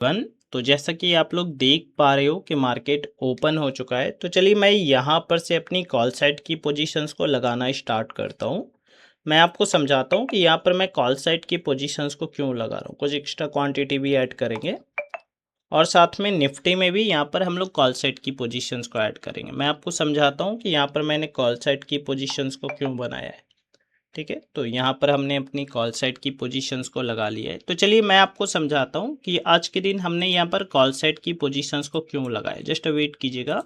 One. तो जैसा कि आप लोग देख पा रहे हो कि मार्केट ओपन हो चुका है, तो चलिए मैं यहाँ पर से अपनी कॉल साइड की पोजीशंस को लगाना स्टार्ट करता हूँ। मैं आपको समझाता हूँ कि यहाँ पर मैं कॉल साइड की पोजीशंस को क्यों लगा रहा हूँ। कुछ एक्स्ट्रा क्वांटिटी भी ऐड करेंगे और साथ में निफ्टी में भी यहाँ पर हम लोग कॉल साइड की पोजीशंस को ऐड करेंगे। मैं आपको समझाता हूँ कि यहाँ पर मैंने कॉल साइड की पोजीशंस को क्यों बनाया है। ठीक है, तो यहाँ पर हमने अपनी कॉल साइड की पोजीशंस को लगा लिया है। तो चलिए मैं आपको समझाता हूँ कि आज के दिन हमने यहाँ पर कॉल साइड की पोजीशंस को क्यों लगाया। जस्ट वेट कीजिएगा,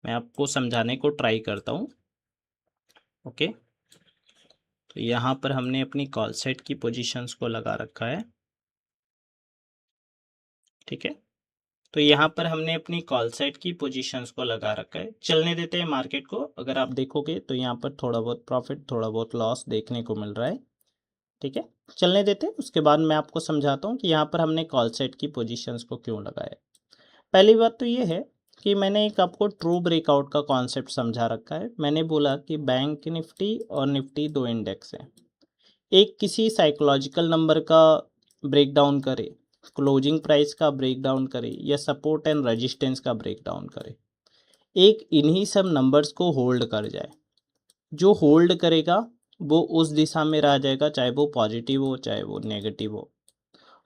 मैं आपको समझाने को ट्राई करता हूँ। ओके, तो यहाँ पर हमने अपनी कॉल साइड की पोजीशंस को लगा रखा है। ठीक है, तो यहाँ पर हमने अपनी कॉल साइड की पोजीशंस को लगा रखा है। चलने देते हैं मार्केट को। अगर आप देखोगे तो यहाँ पर थोड़ा बहुत प्रॉफिट थोड़ा बहुत लॉस देखने को मिल रहा है। ठीक है, चलने देते हैं, उसके बाद मैं आपको समझाता हूँ कि यहाँ पर हमने कॉल साइड की पोजीशंस को क्यों लगाया। पहली बात तो ये है कि मैंने एक आपको ट्रू ब्रेकआउट का कॉन्सेप्ट समझा रखा है। मैंने बोला कि बैंक निफ्टी और निफ्टी दो इंडेक्स हैं, एक किसी साइकोलॉजिकल नंबर का ब्रेक डाउन करे, क्लोजिंग प्राइस का ब्रेक डाउन करे या सपोर्ट एंड रेजिस्टेंस का ब्रेक डाउन करे, एक इन्हीं सब नंबर्स को होल्ड कर जाए। जो होल्ड करेगा वो उस दिशा में रह जाएगा, चाहे वो पॉजिटिव हो चाहे वो नेगेटिव हो,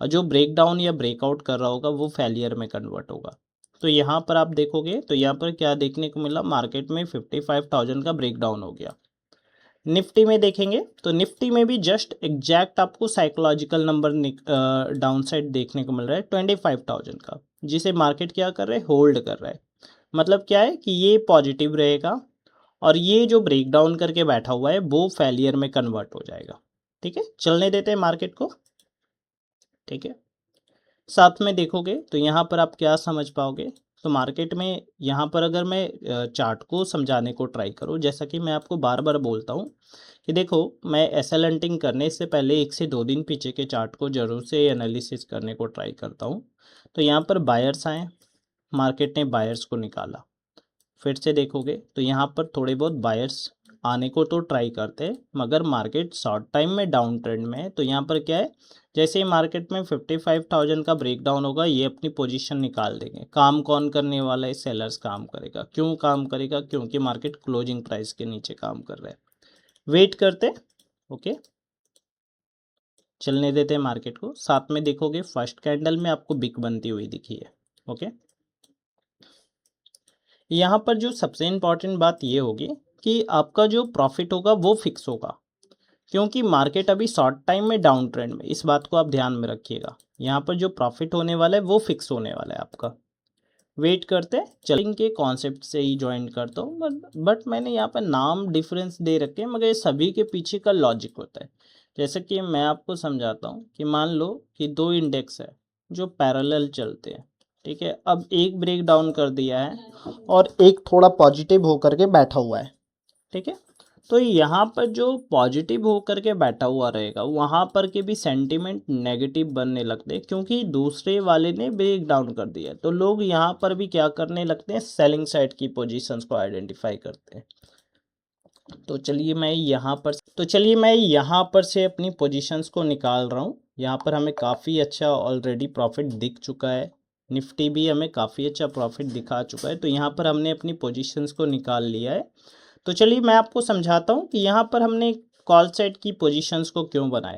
और जो ब्रेक डाउन या ब्रेकआउट कर रहा होगा वो फेलियर में कन्वर्ट होगा। तो यहाँ पर आप देखोगे तो यहाँ पर क्या देखने को मिला, मार्केट में 55,000 का ब्रेक डाउन हो गया। निफ्टी में देखेंगे तो निफ्टी में भी जस्ट एग्जैक्ट आपको साइकोलॉजिकल नंबर डाउन साइड देखने को मिल रहा है 25,000 का, जिसे मार्केट क्या कर रहा है, होल्ड कर रहा है। मतलब क्या है कि ये पॉजिटिव रहेगा और ये जो ब्रेक डाउन करके बैठा हुआ है वो फेलियर में कन्वर्ट हो जाएगा। ठीक है, चलने देते हैं मार्केट को। ठीक है, साथ में देखोगे तो यहाँ पर आप क्या समझ पाओगे, तो मार्केट में यहाँ पर अगर मैं चार्ट को समझाने को ट्राई करूँ, जैसा कि मैं आपको बार बार बोलता हूँ कि देखो, मैं एसएल हंटिंग करने से पहले 1 से 2 दिन पीछे के चार्ट को जरूर से एनालिसिस करने को ट्राई करता हूँ। तो यहाँ पर बायर्स आए, मार्केट ने बायर्स को निकाला। फिर से देखोगे तो यहाँ पर थोड़े बहुत बायर्स आने को तो ट्राई करते हैं, मगर मार्केट शॉर्ट टाइम में डाउन ट्रेंड में है। तो यहाँ पर क्या है, जैसे ही मार्केट में 55,000 का ब्रेक डाउन होगा ये अपनी पोजीशन निकाल देंगे। काम कौन करने वाला है, सेलर्स काम करेगा। क्यों काम करेगा, क्योंकि मार्केट क्लोजिंग प्राइस के नीचे काम कर रहा है। वेट करते, ओके, चलने देते हैं मार्केट को। साथ में देखोगे फर्स्ट कैंडल में आपको बिग बनती हुई दिखी है। ओके, यहाँ पर जो सबसे इम्पॉर्टेंट बात ये होगी कि आपका जो प्रॉफिट होगा वो फिक्स होगा, क्योंकि मार्केट अभी शॉर्ट टाइम में डाउन ट्रेंड में, इस बात को आप ध्यान में रखिएगा। यहाँ पर जो प्रॉफिट होने वाला है वो फिक्स होने वाला है आपका। वेट करते हैं, चलिंग के कॉन्सेप्ट से ही ज्वाइन करता हूँ, बट मैंने यहाँ पर नाम डिफरेंस दे रखे हैं, मगर ये सभी के पीछे का लॉजिक होता है। जैसे कि मैं आपको समझाता हूँ कि मान लो कि दो इंडेक्स है जो पैरेलल चलते हैं। ठीक है, अब एक ब्रेक डाउन कर दिया है और एक थोड़ा पॉजिटिव होकर के बैठा हुआ है। ठीक है, तो यहाँ पर जो पॉजिटिव होकर के बैठा हुआ रहेगा वहाँ पर के भी सेंटीमेंट नेगेटिव बनने लगते हैं, क्योंकि दूसरे वाले ने ब्रेक डाउन कर दिया। तो लोग यहाँ पर भी क्या करने लगते हैं, सेलिंग साइड की पोजीशंस को आइडेंटिफाई करते हैं। तो चलिए मैं यहाँ पर से अपनी पोजीशंस को निकाल रहा हूँ। यहाँ पर हमें काफ़ी अच्छा ऑलरेडी प्रॉफिट दिख चुका है, निफ्टी भी हमें काफ़ी अच्छा प्रॉफिट दिखा चुका है। तो यहाँ पर हमने अपनी पोजीशंस को निकाल लिया है। तो चलिए मैं आपको समझाता हूँ कि यहाँ पर हमने कॉल साइड की पोजीशंस को क्यों बनाया।